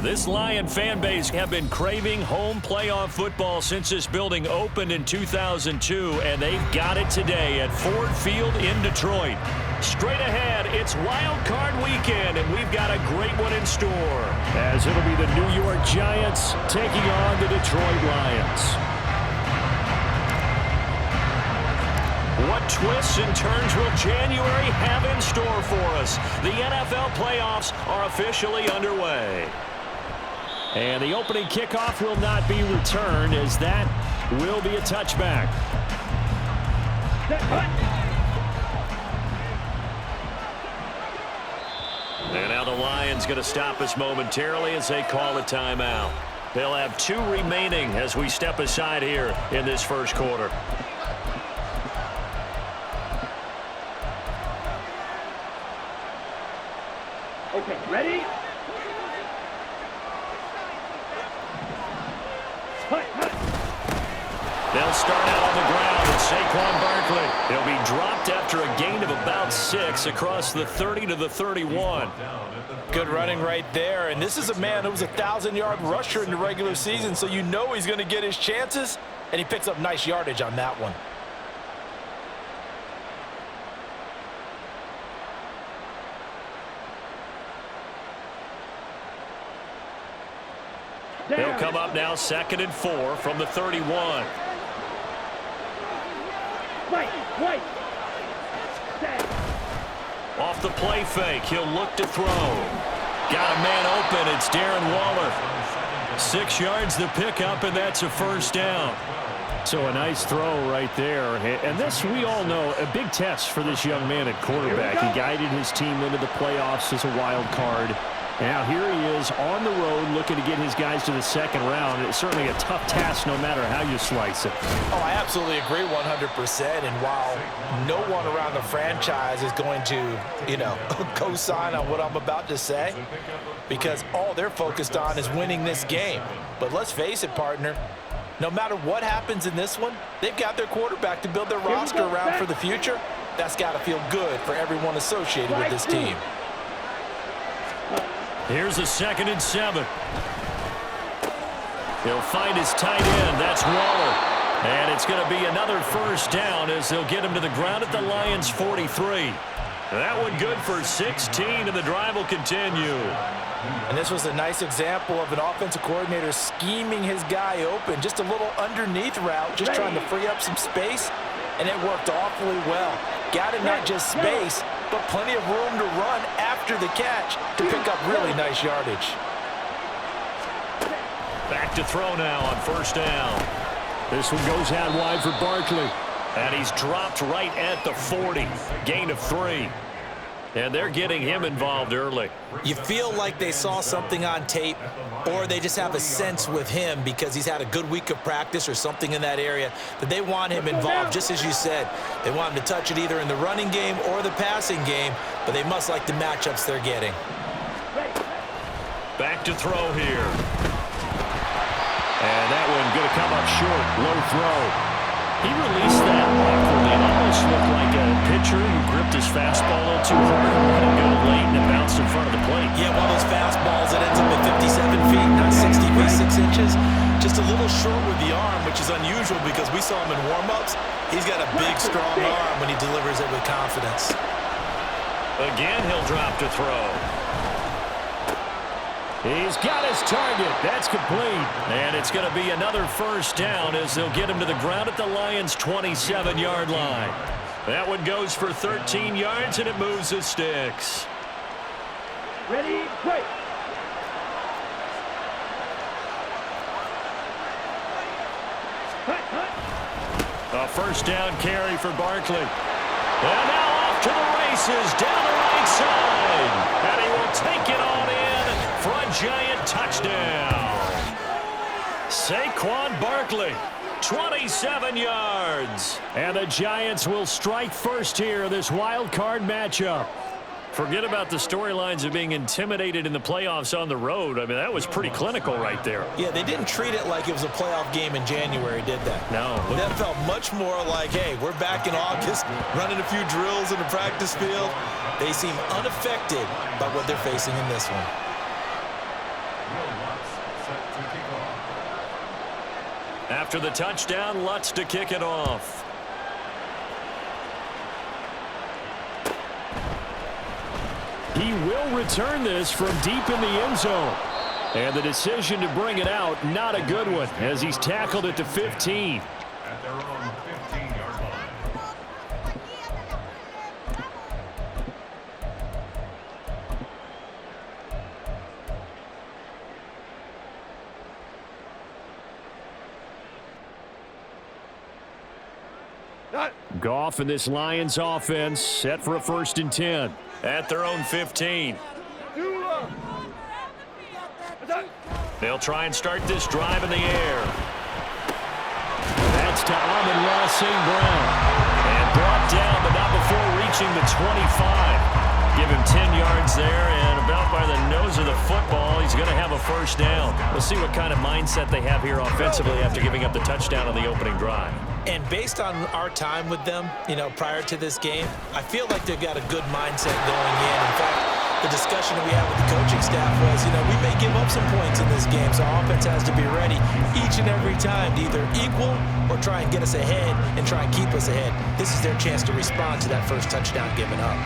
This Lion fan base have been craving home playoff football since this building opened in 2002, and they've got it today at Ford Field in Detroit. Straight ahead, it's Wildcard weekend, and we've got a great one in store, as it'll be the New York Giants taking on the Detroit Lions. What twists and turns will January have in store for us? The NFL playoffs are officially underway. And the opening kickoff will not be returned, as that will be a touchback. And now the Lions going to stop us momentarily as they call a timeout. They'll have 2 remaining as we step aside here in this first quarter. Okay, ready? They'll start out on the ground with Saquon Barkley. He'll be dropped after a gain of about 6 across the 30 to the 31. Good running right there. And this is a man who was a 1,000-yard rusher in the regular season, so you know he's going to get his chances, and he picks up nice yardage on that one. They'll come up now 2nd and 4 from the 31. Off the play fake, he'll look to throw. Got a man open, it's Darren Waller. 6 yards the pickup, and that's a first down. So a nice throw right there. And this, we all know, a big test for this young man at quarterback. He guided his team into the playoffs as a wild card. Now here he is on the road looking to get his guys to the 2nd round. It's certainly a tough task no matter how you slice it. Oh, I absolutely agree 100%. And while no one around the franchise is going to, co-sign on what I'm about to say, because all they're focused on is winning this game. But let's face it, partner, no matter what happens in this one, they've got their quarterback to build their roster around for the future. That's got to feel good for everyone associated with this team. Here's a 2nd and 7. He'll find his tight end. That's Waller. And it's going to be another first down as they'll get him to the ground at the Lions' 43. That one good for 16, and the drive will continue. And this was a nice example of an offensive coordinator scheming his guy open. Just a little underneath route, just trying to free up some space, and it worked awfully well. Got him not just space, but plenty of room to run after the catch to pick up really nice yardage. Back to throw now on first down. This one goes out wide for Barkley. And he's dropped right at the 40. Gain of 3. And they're getting him involved early. You feel like they saw something on tape, or they just have a sense with him because he's had a good week of practice or something in that area that they want him involved, just as you said. They want him to touch it either in the running game or the passing game, but they must like the matchups they're getting. Back to throw here. And that one going to come up short. Low throw. He released that awkwardly. It almost looked like a pitcher who gripped his fastball a little too hard and let it go late, and it bounced in front of the plate. Yeah, one of those fastballs that ends up at 57 feet, not 60 feet, 6 inches. Just a little short with the arm, which is unusual because we saw him in warm-ups. He's got a big, strong arm when he delivers it with confidence. Again, he'll drop to throw. He's got his target. That's complete. And it's going to be another first down as they'll get him to the ground at the Lions' 27-yard line. That one goes for 13 yards, and it moves the sticks. Ready, play. A first down carry for Barkley. And now off to the races down the right side. And he will take it on in for a Giant touchdown. Saquon Barkley, 27 yards. And the Giants will strike first here in this wild card matchup. Forget about the storylines of being intimidated in the playoffs on the road. I mean, that was pretty clinical right there. Yeah, they didn't treat it like it was a playoff game in January, did they? No. That felt much more like, hey, we're back in August, running a few drills in the practice field. They seem unaffected by what they're facing in this one. After the touchdown, Lutz to kick it off. He will return this from deep in the end zone. And the decision to bring it out, not a good one, as he's tackled at the 15. At their own 15-yard line. Goff and this Lions offense set for a 1st and 10 at their own 15. They'll try and start this drive in the air. That's to Amon-Ra St. Brown. And brought down, but not before reaching the 25. Give him 10 yards there, and about by the nose of the football, he's going to have a 1st down. We'll see what kind of mindset they have here offensively after giving up the touchdown on the opening drive. And based on our time with them, prior to this game, I feel like they've got a good mindset going in. In fact, the discussion that we had with the coaching staff was, we may give up some points in this game, so our offense has to be ready each and every time to either equal or try and get us ahead and try and keep us ahead. This is their chance to respond to that first touchdown given up.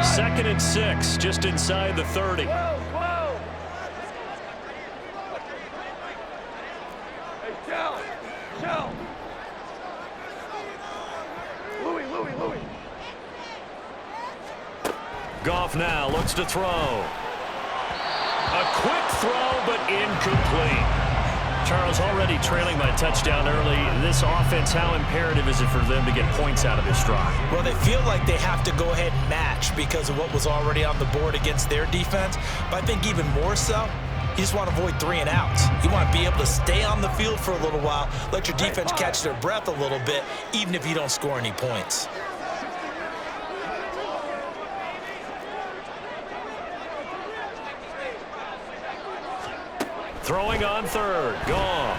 2nd and 6, just inside the 30. Goff now looks to throw. A quick throw, but incomplete. Charles, already trailing by a touchdown early. This offense, how imperative is it for them to get points out of this drive? Well, they feel like they have to go ahead and match because of what was already on the board against their defense. But I think even more so, you just want to avoid 3 and outs. You want to be able to stay on the field for a little while, let your defense catch their breath a little bit, even if you don't score any points. Throwing on 3rd, Goff.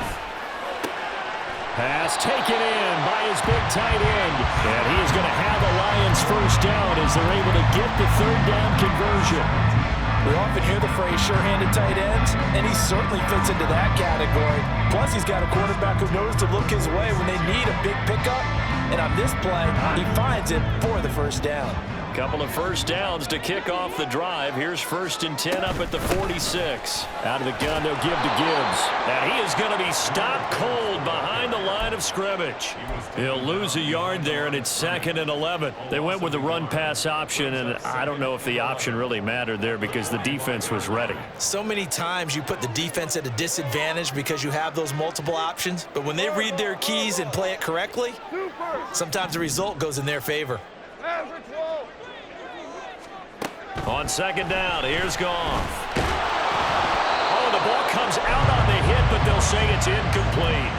Pass taken in by his big tight end. And he is going to have a Lions 1st down as they're able to get the 3rd down conversion. We often hear the phrase sure-handed tight ends, and he certainly fits into that category. Plus, he's got a quarterback who knows to look his way when they need a big pickup. And on this play, he finds it for the 1st down. Couple of 1st downs to kick off the drive. Here's 1st and 10 up at the 46. Out of the gun, they'll give to Gibbs. And he is going to be stopped cold behind the line of scrimmage. He'll lose a yard there, and it's 2nd and 11. They went with the run-pass option, and I don't know if the option really mattered there because the defense was ready. So many times you put the defense at a disadvantage because you have those multiple options, but when they read their keys and play it correctly, sometimes the result goes in their favor. On 2nd down, here's Goff. Oh, the ball comes out on the hit, but they'll say it's incomplete.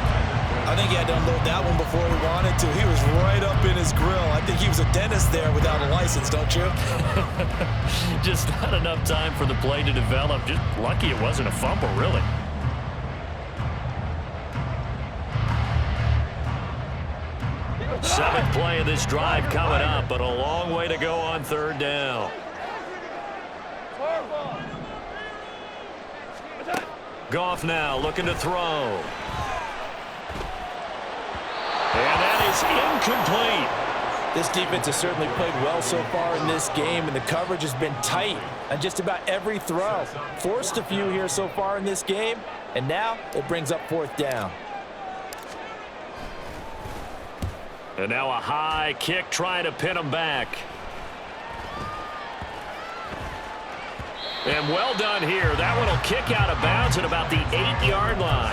I think he had to unload that one before he wanted to. He was right up in his grill. I think he was a dentist there without a license, don't you? Just not enough time for the play to develop. Just lucky it wasn't a fumble, really. Seventh play of this drive coming up, but a long way to go on 3rd down. Goff now looking to throw. And that is incomplete. This defense has certainly played well so far in this game, and the coverage has been tight on just about every throw. Forced a few here so far in this game, and now it brings up 4th down. And now a high kick trying to pin him back. And well done here. That one will kick out of bounds at about the 8-yard line.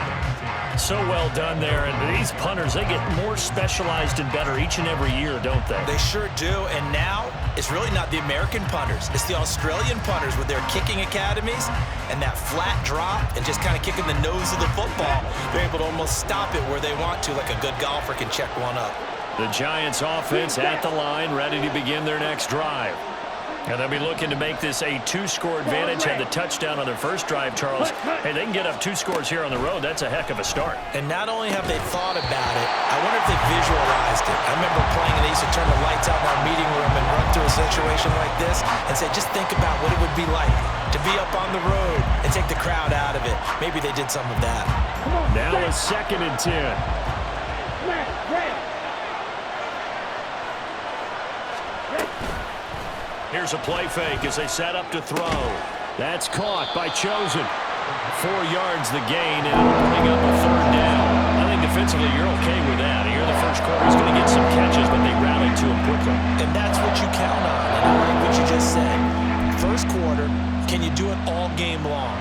So well done there. And these punters, they get more specialized and better each and every year, don't they? They sure do. And now it's really not the American punters. It's the Australian punters with their kicking academies and that flat drop and just kind of kicking the nose of the football. They're able to almost stop it where they want to, like a good golfer can check one up. The Giants offense at the line, ready to begin their next drive. And they'll be looking to make this a 2-score advantage. Had the touchdown on their first drive, Charles. Hey, they can get up 2 scores here on the road. That's a heck of a start. And not only have they thought about it, I wonder if they visualized it. I remember playing and they used to turn the lights out in our meeting room and run through a situation like this and say, just think about what it would be like to be up on the road and take the crowd out of it. Maybe they did some of that. Now a 2nd and 10. Here's a play fake as they set up to throw. That's caught by Chosen. 4 yards the gain, and it'll bring up a 3rd down. I think defensively you're okay with that. Here in the first quarter, he's going to get some catches, but they rallied to him quickly. And that's what you count on, and I like what you just said. First quarter, can you do it all game long?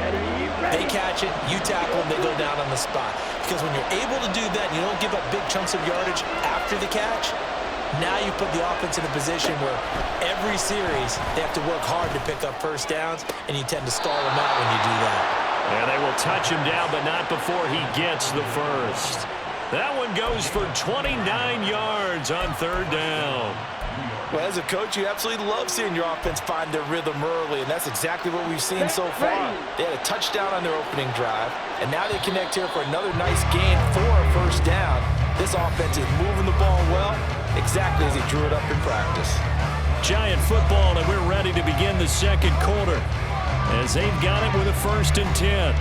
They catch it, you tackle them, they go down on the spot. Because when you're able to do that, and you don't give up big chunks of yardage after the catch, now you put the offense in a position where every series they have to work hard to pick up first downs, and you tend to stall them out when you do that. And they will touch him down, but not before he gets the first. That one goes for 29 yards on 3rd down. Well, as a coach, you absolutely love seeing your offense find their rhythm early, and that's exactly what we've seen so far. They had a touchdown on their opening drive, and now they connect here for another nice gain for a first down. This offense is moving the ball well, exactly as he drew it up in practice. Giant football, and we're ready to begin the 2nd quarter as they've got it with a 1st and 10.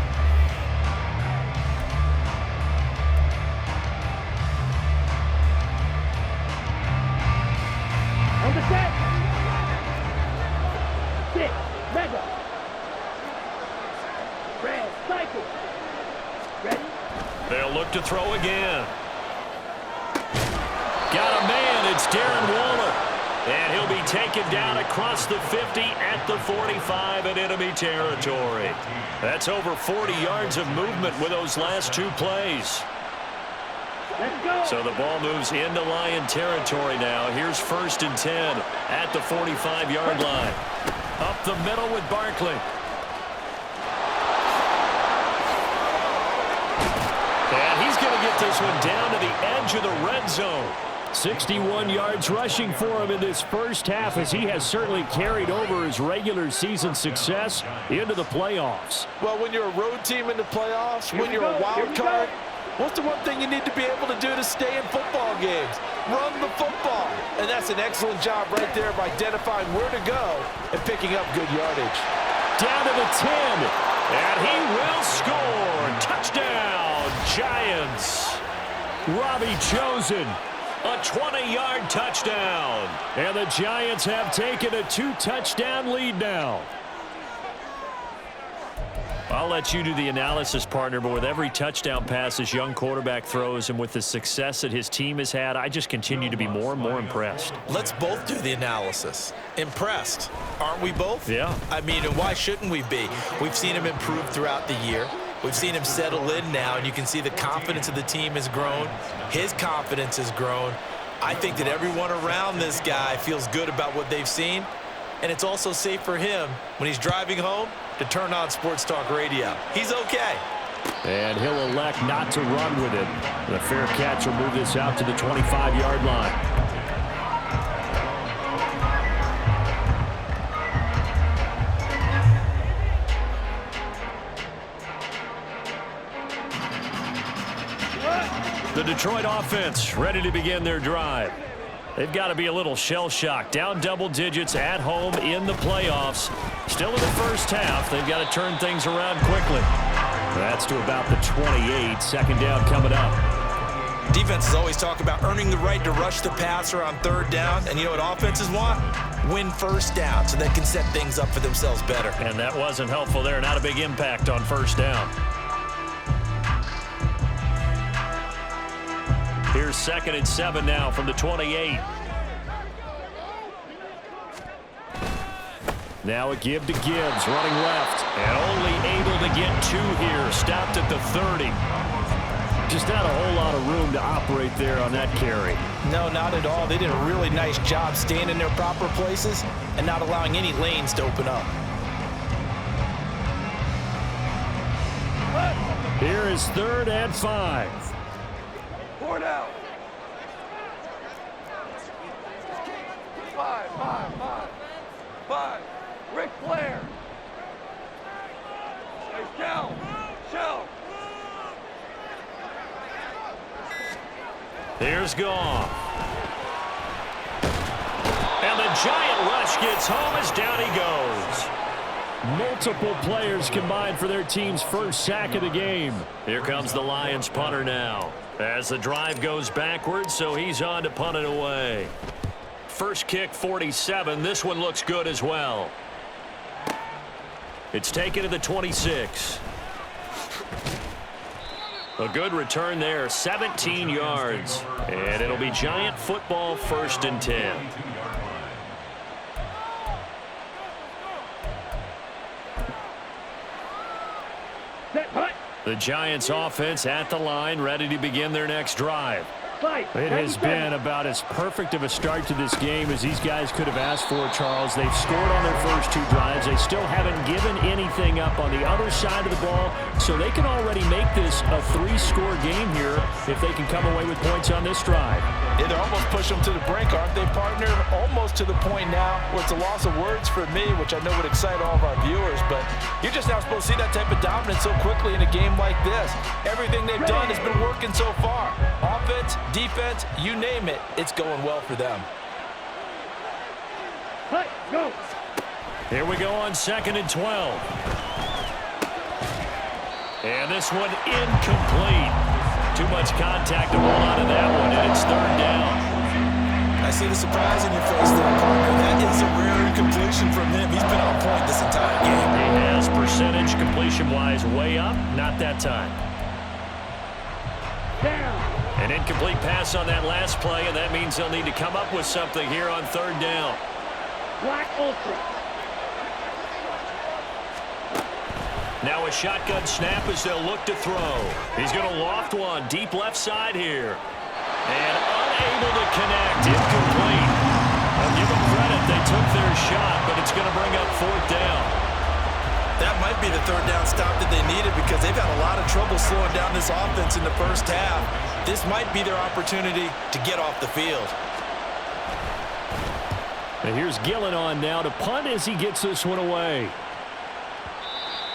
On the set. 6. Mega. Red. Cycle. Ready? They'll look to throw again. Got a man. It's Darren Waller. And he'll be taken down across the 50 at the 45 in enemy territory. That's over 40 yards of movement with those last 2 plays. Let's go. So the ball moves into Lion territory now. Here's 1st and 10 at the 45-yard line. Up the middle with Barkley. And he's going to get this one down to the edge of the red zone. 61 yards rushing for him in this first half, as he has certainly carried over his regular season success into the playoffs. Well, when you're a road team in the playoffs, when you're a wild card, what's the one thing you need to be able to do to stay in football games? Run the football. And that's an excellent job right there of identifying where to go and picking up good yardage. Down to the 10, and he will score. Touchdown, Giants. Robbie Chosen. A 20-yard touchdown. And the Giants have taken a 2-touchdown lead now. I'll let you do the analysis, partner, but with every touchdown pass this young quarterback throws and with the success that his team has had, I just continue to be more and more impressed. Let's both do the analysis. Impressed. Aren't we both? Yeah. I mean, and why shouldn't we be? We've seen him improve throughout the year. We've seen him settle in now, and you can see the confidence of the team has grown. His confidence has grown. I think that everyone around this guy feels good about what they've seen, and it's also safe for him when he's driving home to turn on Sports Talk Radio. He's okay. And he'll elect not to run with it. The fair catch will move this out to the 25-yard line. The Detroit offense ready to begin their drive. They've got to be a little shell-shocked. Down double digits at home in the playoffs. Still in the first half. They've got to turn things around quickly. That's to about the 28. 2nd down coming up. Defenses always talk about earning the right to rush the passer on 3rd down. And you know what offenses want? Win first down so they can set things up for themselves better. And that wasn't helpful there. Not a big impact on 1st down. Here's 2nd and 7 now from the 28. Now a give to Gibbs, running left, and only able to get 2 here. Stopped at the 30. Just not a whole lot of room to operate there on that carry. No, not at all. They did a really nice job staying in their proper places and not allowing any lanes to open up. Here is 3rd and 5. 4 now. 5. 5. Ric Flair. Hey, Shell. Here's Goff. And the giant rush gets home as down he goes. Multiple players combined for their team's first sack of the game. Here comes the Lions punter now. As the drive goes backwards, so he's on to punt it away. First kick, 47. This one looks good as well. It's taken to the 26. A good return there, 17 yards. And it'll be Giant football, 1st and 10. The Giants offense at the line, ready to begin their next drive. It has been about as perfect of a start to this game as these guys could have asked for, Charles. They've scored on their first 2 drives. They still haven't given anything up on the other side of the ball, so they can already make this a 3-score game here if they can come away with points on this drive. Yeah, they're almost pushing them to the brink, aren't they, partner? Almost to the point now where it's a loss of words for me, which I know would excite all of our viewers, but you're just not supposed to see that type of dominance so quickly in a game like this. Everything they've done has been working so far. Offense, defense, you name it, it's going well for them. Go. Here we go on 2nd and 12. And this one incomplete. Too much contact to hold on to that one, and it's 3rd down. I see the surprise in your face there, partner. That is a rare incompletion from him. He's been on point this entire game. He has percentage completion-wise way up, not that time. Down. An incomplete pass on that last play, and that means they'll need to come up with something here on 3rd down. Black Ultra. Now a shotgun snap as they'll look to throw. He's going to loft one deep left side here. And unable to connect. Incomplete. I'll give them credit. They took their shot, but it's going to bring up 4th down. That might be the 3rd down stop that they needed because they've had a lot of trouble slowing down this offense in the first half. This might be their opportunity to get off the field. And here's Gillen on now to punt as he gets this one away.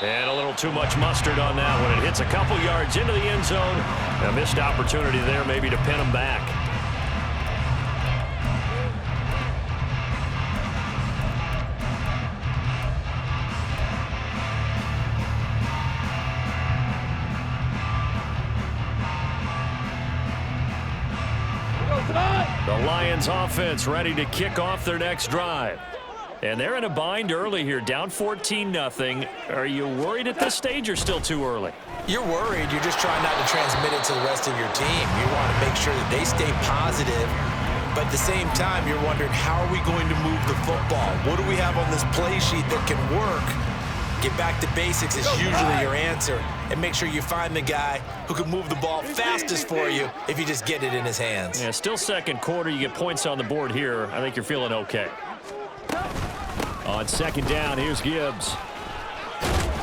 And a little too much mustard on that one. It hits a couple yards into the end zone. A missed opportunity there maybe to pin him back. The Lions offense ready to kick off their next drive. And they're in a bind early here, down 14-0. Are you worried at this stage or still too early? You're worried. You're just trying not to transmit it to the rest of your team. You want to make sure that they stay positive. But at the same time, you're wondering, how are we going to move the football? What do we have on this play sheet that can work? Get back to basics is usually your answer. And make sure you find the guy who can move the ball fastest for you if you just get it in his hands. Yeah, still 2nd quarter. You get points on the board here. I think you're feeling okay. On 2nd down, here's Gibbs.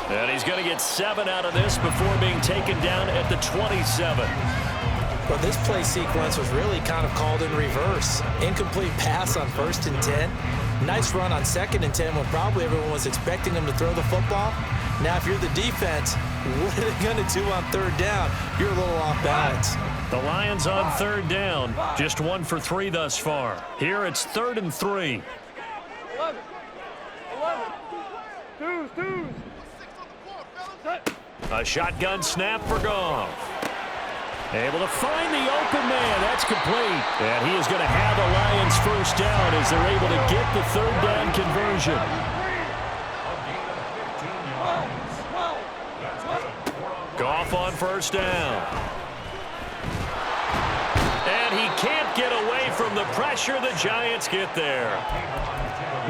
And he's going to get 7 out of this before being taken down at the 27. Well, this play sequence was really kind of called in reverse. Incomplete pass on 1st and 10. Nice run on 2nd and 10 when probably everyone was expecting him to throw the football. Now, if you're the defense, what are they going to do on 3rd down? You're a little off balance. The Lions on 3rd down. Just 1 for 3 thus far. Here it's 3rd and 3. 11. Twos. A shotgun snap for Goff. Able to find the open man. That's complete. And he is going to have the Lions 1st down as they're able to get the 3rd down conversion. Goff on 1st down. And he can't get away from the pressure. The Giants get there.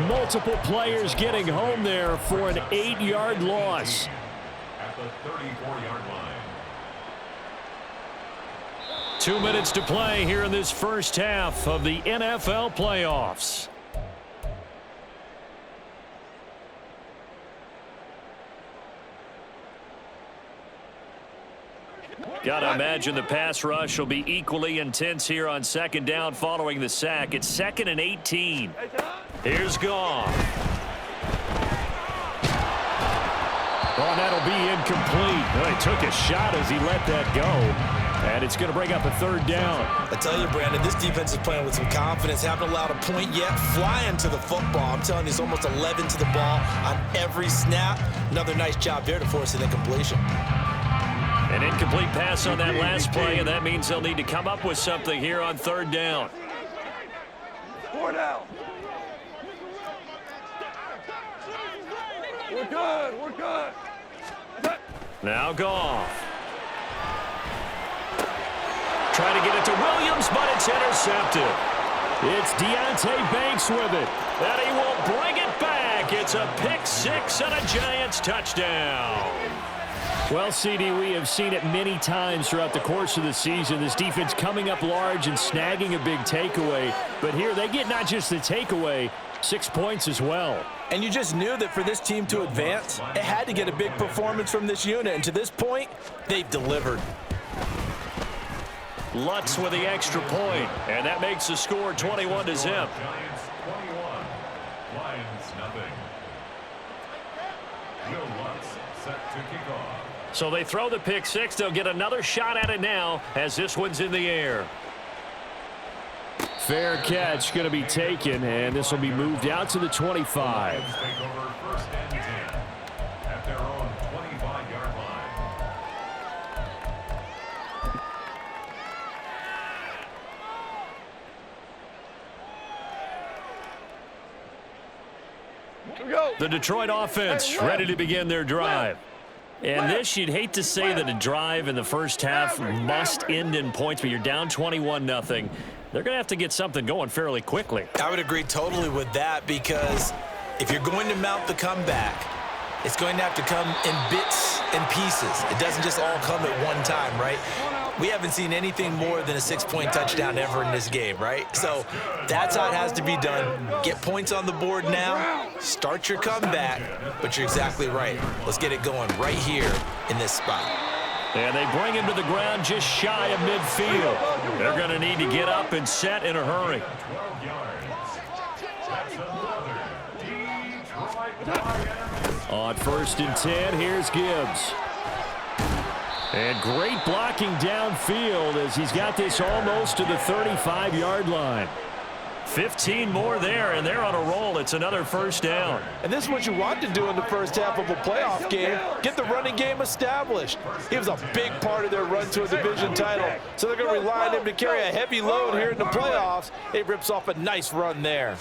Multiple players getting home there for an 8-yard loss. At the 34-yard line. 2 minutes to play here in this first half of the NFL playoffs. Gotta imagine the pass rush will be equally intense here on 2nd down following the sack. It's 2nd and 18. Here's Goff. that'll be incomplete. Well, he took a shot as he let that go. And it's going to bring up a third down. I tell you, Brandon, this defense is playing with some confidence. Haven't allowed a point yet. Flying to the football. I'm telling you, it's almost 11 to the ball on every snap. Another nice job there to force an incompletion. An incomplete pass on that last play, and that means they'll need to come up with something here on third down. 4 down. We're good. We're good. Now Goff. Trying to get it to Williams, but it's intercepted. It's Deontay Banks with it, and he will bring it back. It's a pick six and a Giants touchdown. Well, CD, we have seen it many times throughout the course of the season. This defense coming up large and snagging a big takeaway. But here they get not just the takeaway, 6 points as well. And you just knew that for this team to advance, it had to get a big performance from this unit. And to this point, they've delivered. Lutz with the extra point, and that makes the score 21-0. Giants 21, Lions nothing. Will Lutz set to kick off. So they throw the pick six. They'll get another shot at it now as this one's in the air. Fair catch going to be taken, and this will be moved out to the 25. Lions take over first and 10 at their own 25-yard line. Go. The Detroit offense ready to begin their drive. And this, you'd hate to say that a drive in the first half must end in points, but you're down 21-0. They're going to have to get something going fairly quickly. I would agree totally with that, because if you're going to mount the comeback, it's going to have to come in bits and pieces. It doesn't just all come at one time, right? We haven't seen anything more than a 6-point touchdown ever in this game, right? So that's how it has to be done. Get points on the board now, start your comeback, but you're exactly right. Let's get it going right here in this spot. And they bring him to the ground just shy of midfield. They're going to need to get up and set in a hurry. 12 yards. That's another Detroit Lions. On first and 10, here's Gibbs. And great blocking downfield as he's got this almost to the 35-yard line. 15 more there, and they're on a roll. It's another first down. And this is what you want to do in the first half of a playoff game. Get the running game established. He was a big part of their run to a division title. So they're going to rely on him to carry a heavy load here in the playoffs. He rips off a nice run there.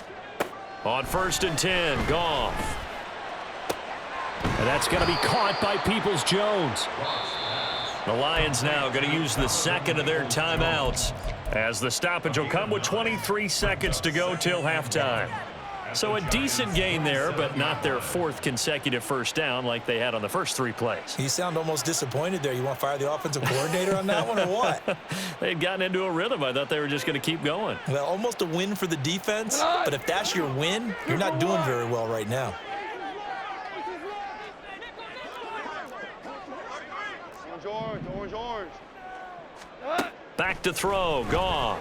On first and 10, Goff. And that's going to be caught by Peoples-Jones. The Lions now going to use the second of their timeouts as the stoppage will come with 23 seconds to go till halftime. So a decent gain there, but not their fourth consecutive first down like they had on the first 3 plays. You sound almost disappointed there. You want to fire the offensive coordinator on that one or what? They had gotten into a rhythm. I thought they were just going to keep going. Well, almost a win for the defense, but if that's your win, you're not doing very well right now. Orange. Back to throw, Goff.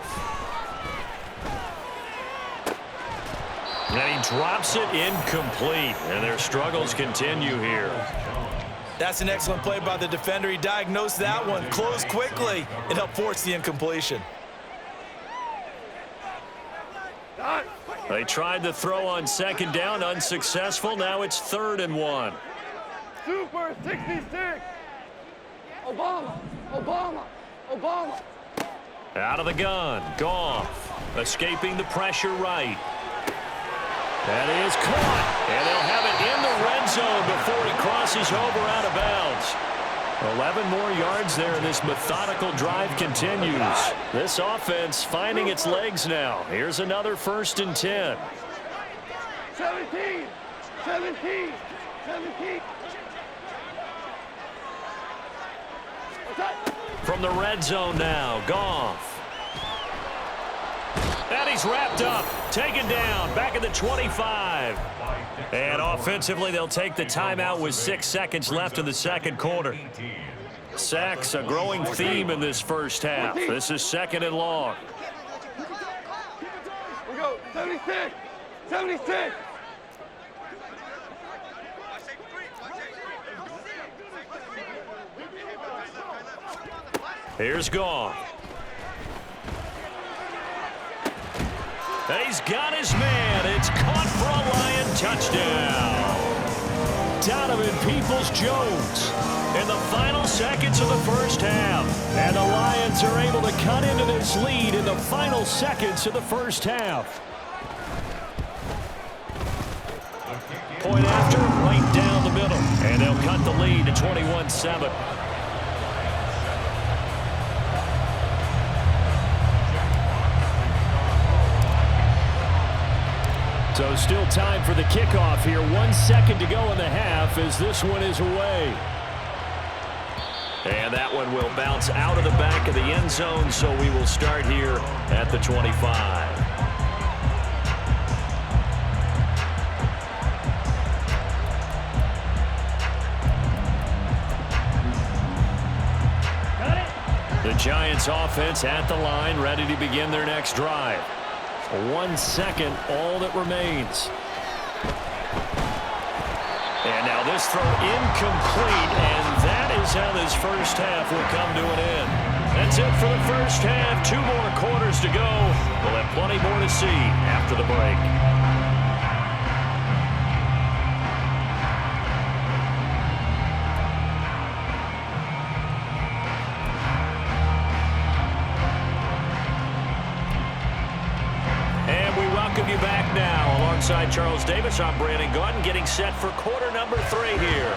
And he drops it incomplete, and their struggles continue here. That's an excellent play by the defender. He diagnosed that one, closed quickly, and helped force the incompletion. They tried the throw on second down, unsuccessful. Now it's 3rd and 1. Super 66. Obama. Out of the gun, Goff, escaping the pressure right. That is caught, and they'll have it in the red zone before he crosses over out of bounds. 11 more yards there, and this methodical drive continues. This offense finding its legs now. Here's another 1st and 10. 17. From the red zone now, Goff. And he's wrapped up, taken down, back at the 25. And offensively, they'll take the timeout with 6 seconds left in the second quarter. Sacks, a growing theme in this first half. This is 2nd and long. We go. 76. Here's Goff. And he's got his man. It's caught for a Lion touchdown. Donovan Peoples-Jones in the final seconds of the first half. And the Lions are able to cut into this lead in the final seconds of the first half. Point after, right down the middle. And they'll cut the lead to 21-7. So still time for the kickoff here. 1 second to go in the half as this one is away. And that one will bounce out of the back of the end zone, so we will start here at the 25. The Giants offense at the line, ready to begin their next drive. 1 second, all that remains. And now this throw incomplete, and that is how this first half will come to an end. That's it for the first half. 2 more quarters to go. We'll have plenty more to see after the break. You back now alongside Charles Davis. I'm Brandon Gaudin, getting set for quarter number 3 here.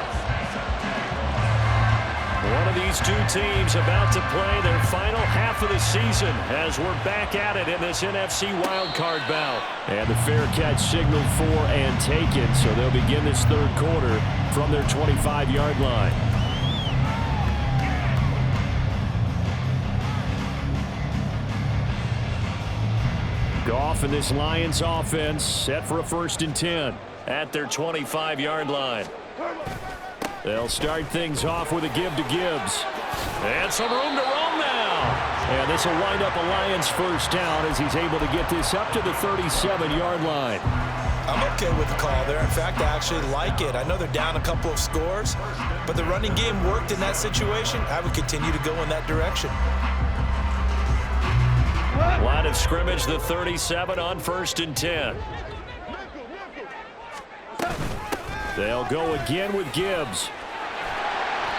One of these two teams about to play their final half of the season as we're back at it in this NFC Wildcard bout. And the fair catch signaled for and taken, so they'll begin this third quarter from their 25-yard line. Goff and this Lions offense set for a 1st and 10 at their 25-yard line. They'll start things off with a give to Gibbs. And some room to roam now. And this will wind up a Lions first down as he's able to get this up to the 37-yard line. I'm okay with the call there. In fact, I actually like it. I know they're down a couple of scores, but the running game worked in that situation. I would continue to go in that direction. Line of scrimmage, the 37 on 1st and 10. They'll go again with Gibbs.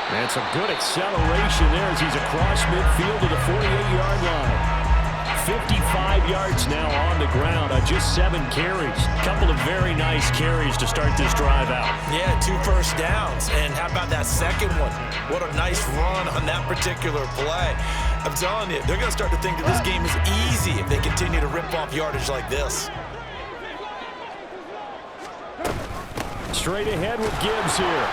And some good acceleration there as he's across midfield to the 48-yard line. 55 yards now on the ground on just 7 carries. Couple of very nice carries to start this drive out. Yeah, 2 first downs. And how about that second one? What a nice run on that particular play. I'm telling you, they're going to start to think that this game is easy if they continue to rip off yardage like this. Straight ahead with Gibbs here.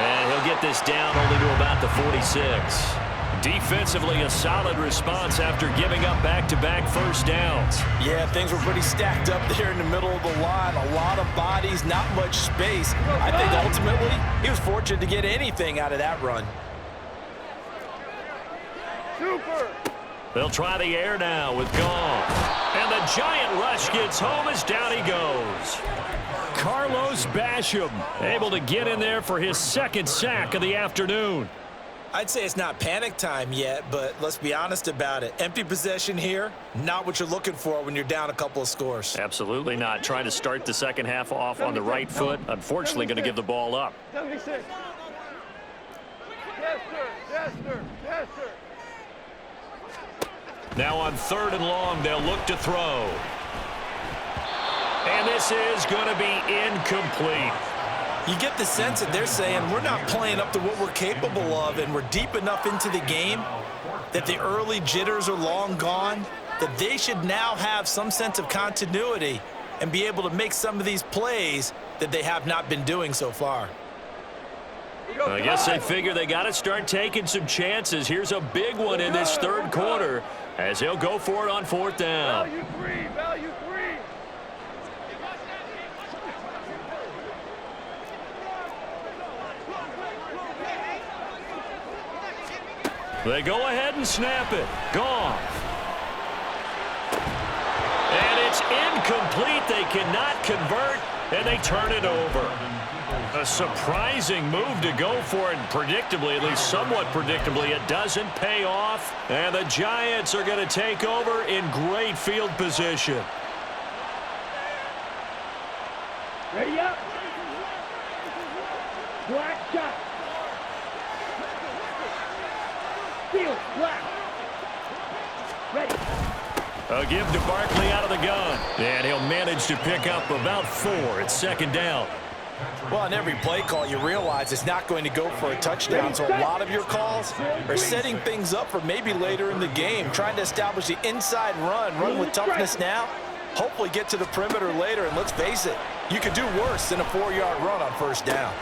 And he'll get this down only to about the 46. Defensively, a solid response after giving up back-to-back first downs. Yeah, things were pretty stacked up there in the middle of the line. A lot of bodies, not much space. I think ultimately he was fortunate to get anything out of that run. Super. They'll try the air now with Goff. And the giant rush gets home as down he goes. Carlos Basham able to get in there for his 2nd sack of the afternoon. I'd say it's not panic time yet, but let's be honest about it. Empty possession here, not what you're looking for when you're down a couple of scores. Absolutely not. Trying to start the second half off on the right foot. Unfortunately, going to give the ball up. 76. Yes, sir. Yes, sir. Yes, sir. Now on 3rd and long, they'll look to throw. And this is going to be incomplete. You get the sense that they're saying we're not playing up to what we're capable of, and we're deep enough into the game that the early jitters are long gone, that they should now have some sense of continuity and be able to make some of these plays that they have not been doing so far. I guess they figure they got to start taking some chances. Here's a big one in this third quarter as they'll go for it on 4th down. Value 3. Value 3. They go ahead and snap it. Goff. And it's incomplete. They cannot convert, and they turn it over. A surprising move to go for it, and predictably, at least somewhat predictably, it doesn't pay off. And the Giants are going to take over in great field position. Ready up. Black shot. Field, black. Ready. A give to Barkley out of the gun. And he'll manage to pick up about 4. It's second down. Well, on every play call, you realize it's not going to go for a touchdown, so a lot of your calls are setting things up for maybe later in the game, trying to establish the inside run with toughness now, hopefully get to the perimeter later, and let's face it, you could do worse than a 4-yard run on first down.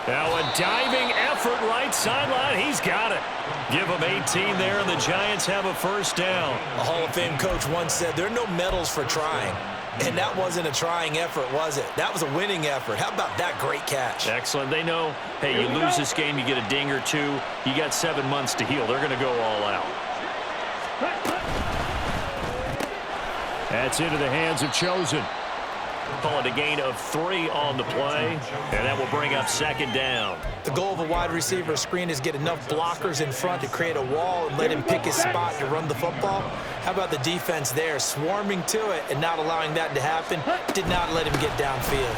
Now a diving effort right sideline. He's got it. Give him 18 there, and the Giants have a first down. A Hall of Fame coach once said there are no medals for trying. And that wasn't a trying effort, was it? That was a winning effort. How about that great catch? Excellent. They know, hey, you lose this game, you get a ding or 2. You got 7 months to heal. They're going to go all out. That's into the hands of Chosen. Call it a gain of 3 on the play, and that will bring up second down. The goal of a wide receiver screen is get enough blockers in front to create a wall and let him pick his spot to run the football. How about the defense there, swarming to it and not allowing that to happen? Did not let him get downfield.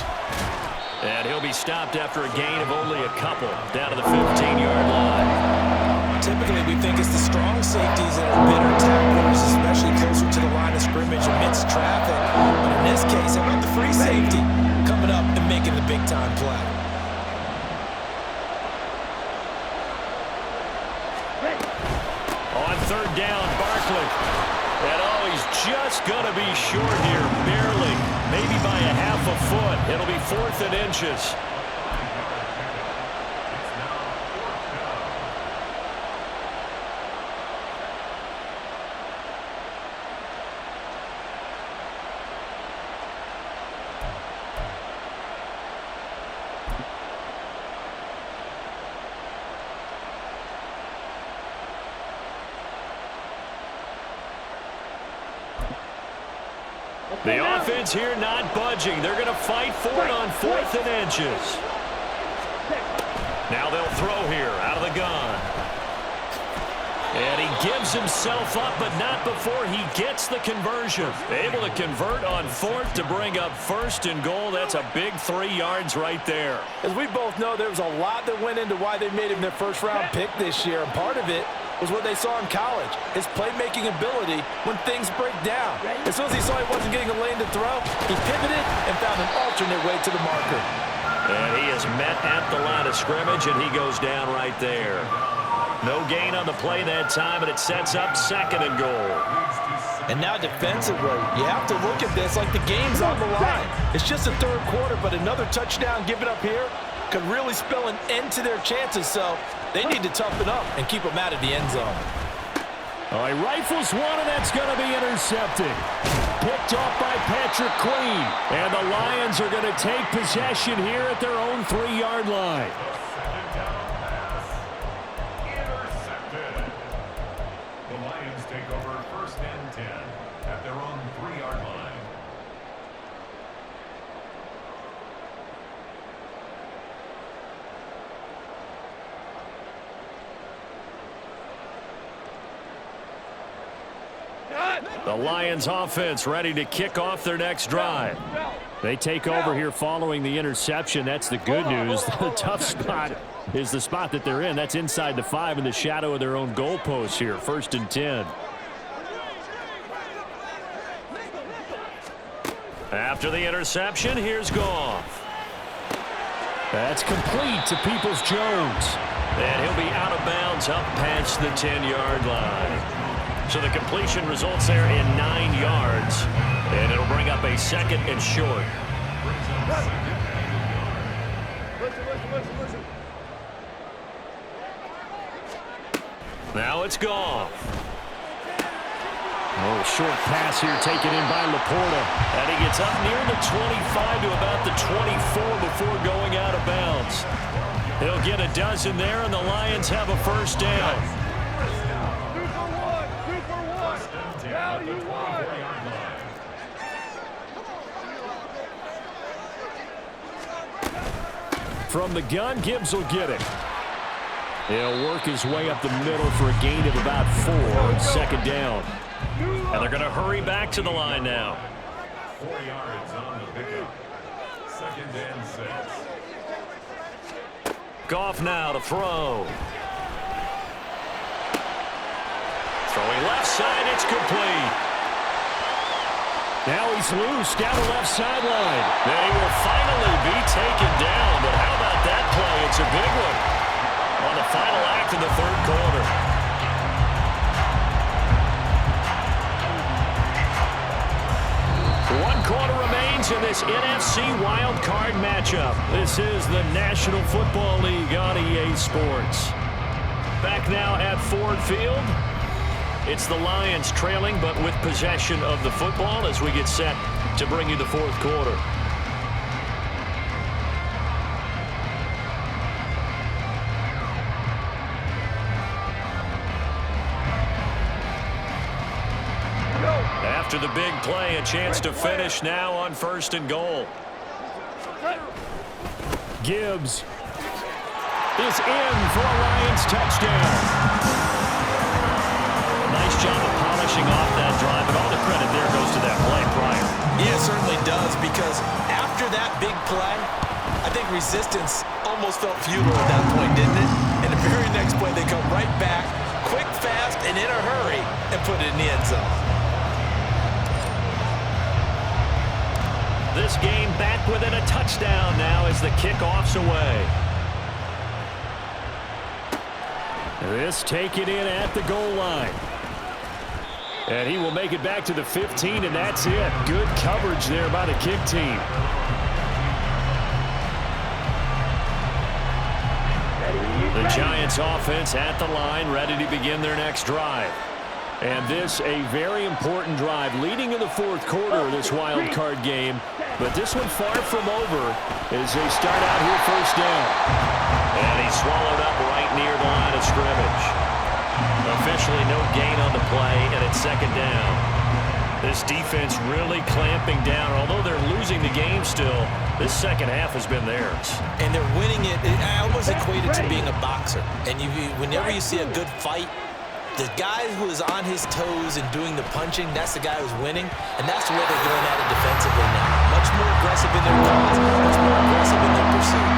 And he'll be stopped after a gain of only a couple, down to the 15-yard line. Typically, we think it's the strong safeties that are better tacklers, especially closer to the line of scrimmage amidst traffic. But in this case, how about the free safety coming up and making the big-time play? On third down, Barkley. And he's just going to be short here, barely, maybe by a half a foot. It'll be 4th and inches. The offense here not budging. They're going to fight for it on 4th and inches. Now they'll throw here out of the gun. And he gives himself up, but not before he gets the conversion. Able to convert on 4th to bring up 1st and goal. That's a big 3 yards right there. As we both know, there was a lot that went into why they made him their first-round pick this year, and part of it was what they saw in college, his playmaking ability when things break down. As soon as he saw he wasn't getting a lane to throw, he pivoted and found an alternate way to the marker. And he is met at the line of scrimmage, and he goes down right there. No gain on the play that time, and it sets up 2nd and goal. And now defensively, you have to look at this like the game's on the line. It's just the 3rd quarter, but another touchdown given up here could really spell an end to their chances, so they need to toughen up and keep them out of the end zone. All right, rifles one, and that's going to be intercepted. Picked off by Patrick Queen. And the Lions are going to take possession here at their own 3-yard line. Intercepted. The Lions take over 1st and 10 at their own 3-yard line. The Lions offense ready to kick off their next drive. They take over here following the interception. That's the good news. The tough spot is the spot that they're in. That's inside the 5 in the shadow of their own goalpost here. 1st and 10. After the interception, here's Goff. That's complete to Peoples-Jones. And he'll be out of bounds up past the 10-yard line. So the completion results there in 9 yards. And it'll bring up a 2nd and short. Listen. Now it's Goff. Oh, short pass here taken in by Laporta. And he gets up near the 25 to about the 24 before going out of bounds. He'll get a dozen there, and the Lions have a first down. From the gun, Gibbs will get it. He'll work his way up the middle for a gain of about 4 on second down. And they're going to hurry back to the line now. 4 yards on the pickup. 2nd and 6. Goff now to throw. Throwing left side, it's complete. Now he's loose down the left sideline. Then he will finally be taken down. But how about that play? It's a big one on the final act of the 3rd quarter. One quarter remains in this NFC Wildcard matchup. This is the National Football League on EA Sports. Back now at Ford Field. It's the Lions trailing, but with possession of the football as we get set to bring you the 4th quarter. After the big play, a chance to finish now on 1st and goal. Gibbs is in for a Lions touchdown. Nice job of polishing off that drive, and all the credit there goes to that play prior. Yeah, it certainly does, because after that big play, I think resistance almost felt futile at that point, didn't it? And the very next play, they come right back, quick, fast, and in a hurry, and put it in the end zone. This game back within a touchdown now as the kickoff's away. This taken in at the goal line. And he will make it back to the 15, and that's it. Good coverage there by the kick team. The Giants offense at the line, ready to begin their next drive. And this a very important drive leading in the 4th quarter of this wild card game. But this one far from over as they start out here 1st down. And he's swallowed up right near the line of scrimmage. Officially no gain on the play, and it's 2nd down. This defense really clamping down. Although they're losing the game still, this 2nd half has been theirs. And they're winning it. I almost equate it to being a boxer. And whenever you see a good fight, the guy who is on his toes and doing the punching, that's the guy who's winning. And that's the way they're going at it defensively now. Much more aggressive in their calls, much more aggressive in their pursuit.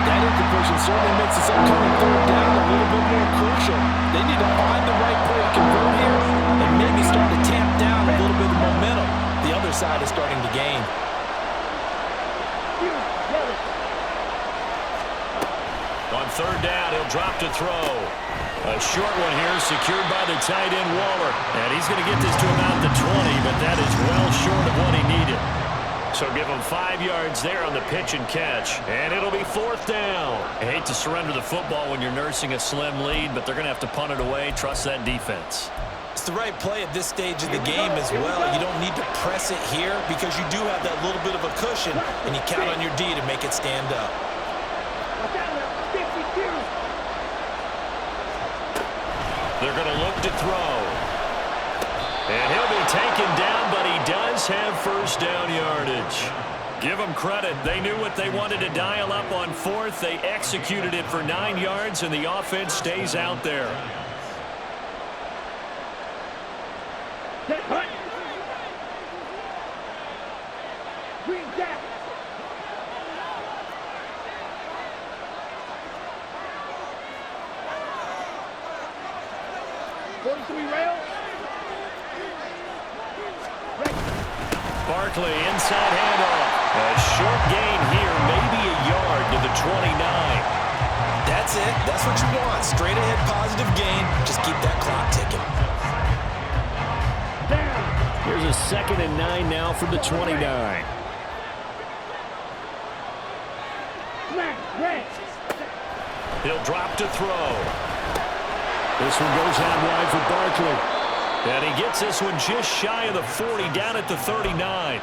That incompletion certainly makes this upcoming 3rd down a little bit more crucial. They need to find the right play to convert here and maybe start to tamp down a little bit of momentum. The other side is starting to gain. On 3rd down, he'll drop to throw. A short one here, secured by the tight end Waller. And he's going to get this to about the 20, but that is well short of what he needed. So give him 5 yards there on the pitch and catch. And it'll be 4th down. I hate to surrender the football when you're nursing a slim lead, but they're going to have to punt it away. Trust that defense. It's the right play at this stage of the game as well. You don't need to press it here because you do have that little bit of a cushion, and you count on your D to make it stand up. They're going to look to throw. And he'll be taken down, but he does have 1st down yardage. Give them credit. They knew what they wanted to dial up on 4th. They executed it for 9 yards, and the offense stays out there. Barkley, inside handoff. A short gain here, maybe a yard to the 29. That's it. That's what you want. Straight ahead positive gain. Just keep that clock ticking. Here's a 2nd and 9 now from the 29. He'll drop to throw. This one goes out wide for Barkley. And he gets this one just shy of the 40, down at the 39.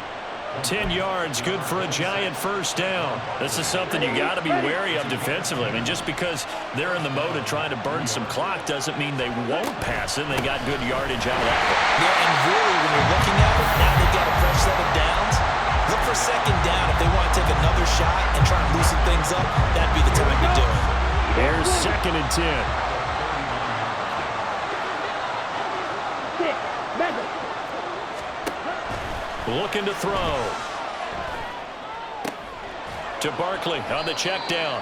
10 yards, good for a Giant 1st down. This is something you got to be wary of defensively. I mean, just because they're in the mode of trying to burn some clock doesn't mean they won't pass it. They got good yardage out of that one. Yeah, and really, when you're looking at it, now they've got a fresh set of downs. Look for second down, if they want to take another shot and try and loosen things up, that'd be the time to do it. Here's 2nd and 10. Looking to throw. To Barkley on the check down.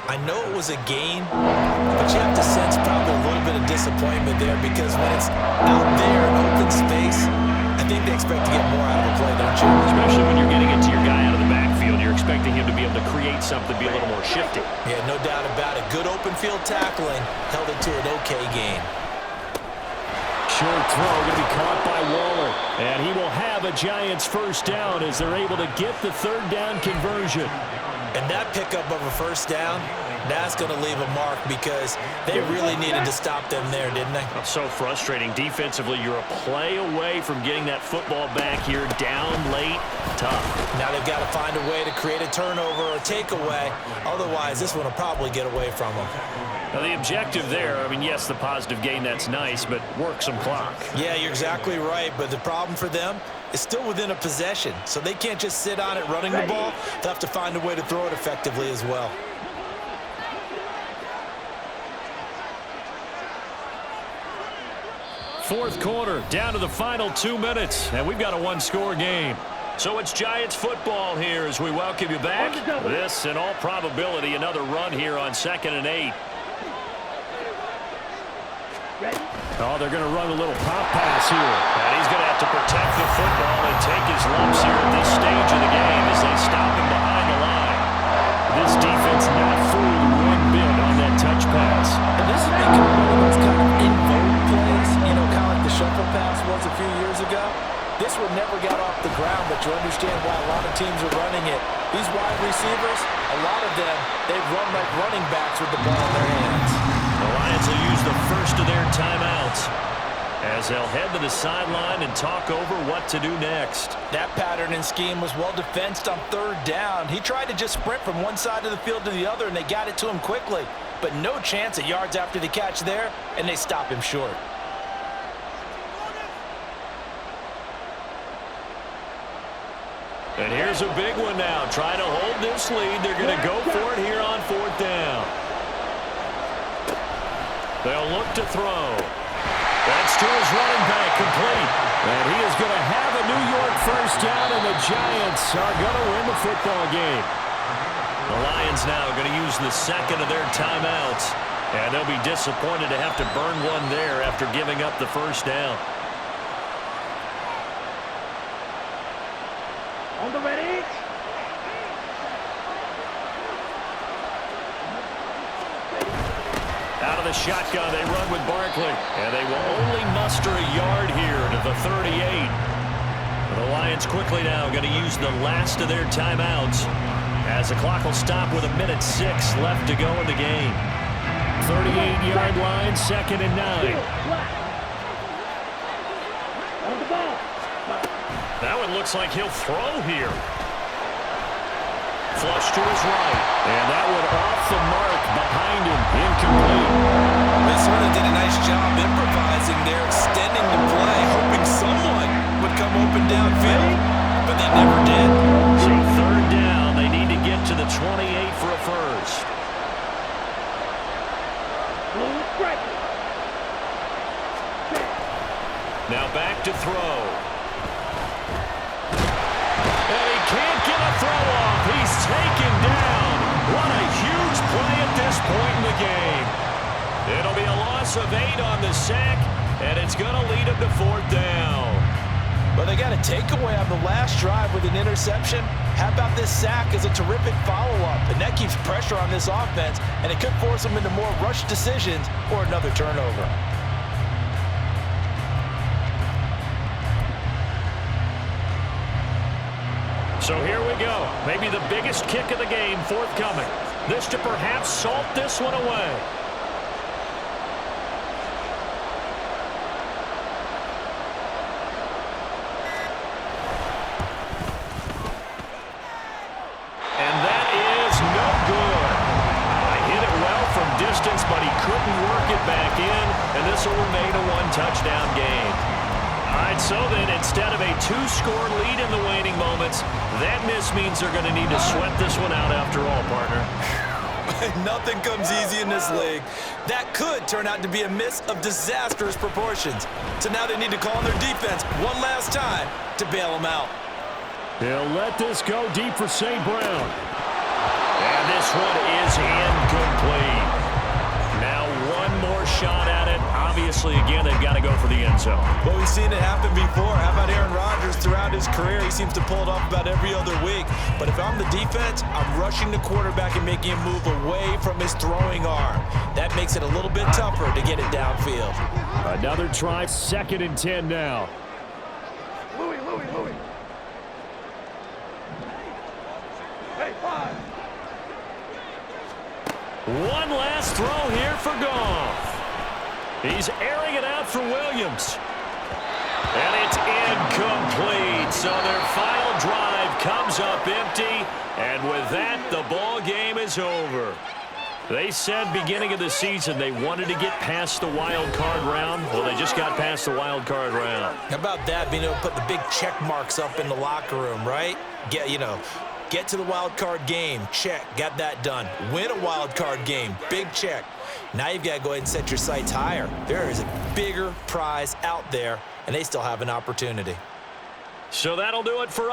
I know it was a gain, but you have to sense probably a little bit of disappointment there because when it's out there in open space, I think they expect to get more out of a play, don't you? Especially when you're getting it to your guy out of the backfield. You're expecting him to be able to create something, be a little more shifty. Yeah, no doubt about it. Good open field tackling held it to an okay gain. Short throw going to be caught by Waller. And he will have a Giants first down as they're able to get the 3rd down conversion. And that pickup of a first down, that's going to leave a mark because they really needed to stop them there, didn't they? So frustrating. Defensively, you're a play away from getting that football back here down late. Tough. Now they've got to find a way to create a turnover or takeaway. Otherwise, this one will probably get away from them. Now, the objective there, I mean, yes, the positive gain, that's nice, but work some clock. Yeah, you're exactly right, but the problem for them is still within a possession, so they can't just sit on it running the ball. They'll have to find a way to throw it effectively as well. Fourth quarter, down to the final 2 minutes, and we've got a one-score game. So it's Giants football here as we welcome you back. This, in all probability, another run here on 2nd and 8. Oh, they're going to run a little pop pass here. And he's going to have to protect the football and take his lumps here at this stage of the game as they stop him behind the line. This defense not fooled one bit on that touch pass. And this has become one of those kind of in-vogue plays, you know, kind of like the shuffle pass was a few years ago. This one never got off the ground, but you understand why a lot of teams are running it. These wide receivers, a lot of them, they run like running backs with the ball in their hands. The Lions will use the first of their timeouts as they'll head to the sideline and talk over what to do next. That pattern and scheme was well defensed on 3rd down. He tried to just sprint from one side of the field to the other, and they got it to him quickly. But no chance at yards after the catch there, and they stop him short. And here's a big one now. Trying to hold this lead. They're going to go for it here on 4th down. They'll look to throw. That's to his running back, complete. And he is going to have a New York first down, and the Giants are going to win the football game. The Lions now are going to use the 2nd of their timeouts. And they'll be disappointed to have to burn one there after giving up the first down. On the ready. Out of the shotgun, they run with Barkley. And they will only muster a yard here to the 38. The Lions quickly now going to use the last of their timeouts as the clock will stop with 1:06 left to go in the game. 38-yard line, 2nd and 9. On the ball. That one looks like he'll throw here. Flush to his right. And that one off the mark behind him. Incomplete. Minnesota did a nice job improvising there, extending the play, hoping someone would come open downfield, but they never did. So 3rd down, they need to get to the 28 for a first. Now back to throw. And he can't get a throw off. He's taken down. What a huge play at this point in the game. It'll be a loss of 8 on the sack, and it's going to lead him to 4th down. But they got a takeaway on the last drive with an interception. How about this sack as a terrific follow-up? And that keeps pressure on this offense, and it could force them into more rushed decisions or another turnover. So here we go. Maybe the biggest kick of the game forthcoming. This to perhaps salt this one away. And that is no good. Hit it well from distance, but he couldn't work it back in, and this will remain a 1-touchdown game. All All right, so then instead of a 2-score lead in the waning moments, that miss means they're going to need to sweat this one out after all, partner. Nothing comes easy in this league. That could turn out to be a miss of disastrous proportions. So now they need to call on their defense one last time to bail them out. He'll let this go deep for St. Brown. And this one is incomplete. Now one more shot at it. Obviously, again, they've got to go for the end zone. Well, we've seen it happen before. How about Aaron Rodgers throughout his career? He seems to pull it off about every other week. But if I'm the defense, I'm rushing the quarterback and making him move away from his throwing arm. That makes it a little bit tougher to get it downfield. Another try, 2nd and 10 now. Louis. Hey, 5. One last throw here for Goff. He's airing it out for Williams. And it's incomplete. So their final drive comes up empty. And with that, the ball game is over. They said beginning of the season they wanted to get past the wild card round. Well, they just got past the wild card round. How about that, being able to put the big check marks up in the locker room, right? Get to the wild card game, check, got that done. Win a wild card game, big check. Now you've got to go ahead and set your sights higher. There is a bigger prize out there, and they still have an opportunity. So that'll do it for us.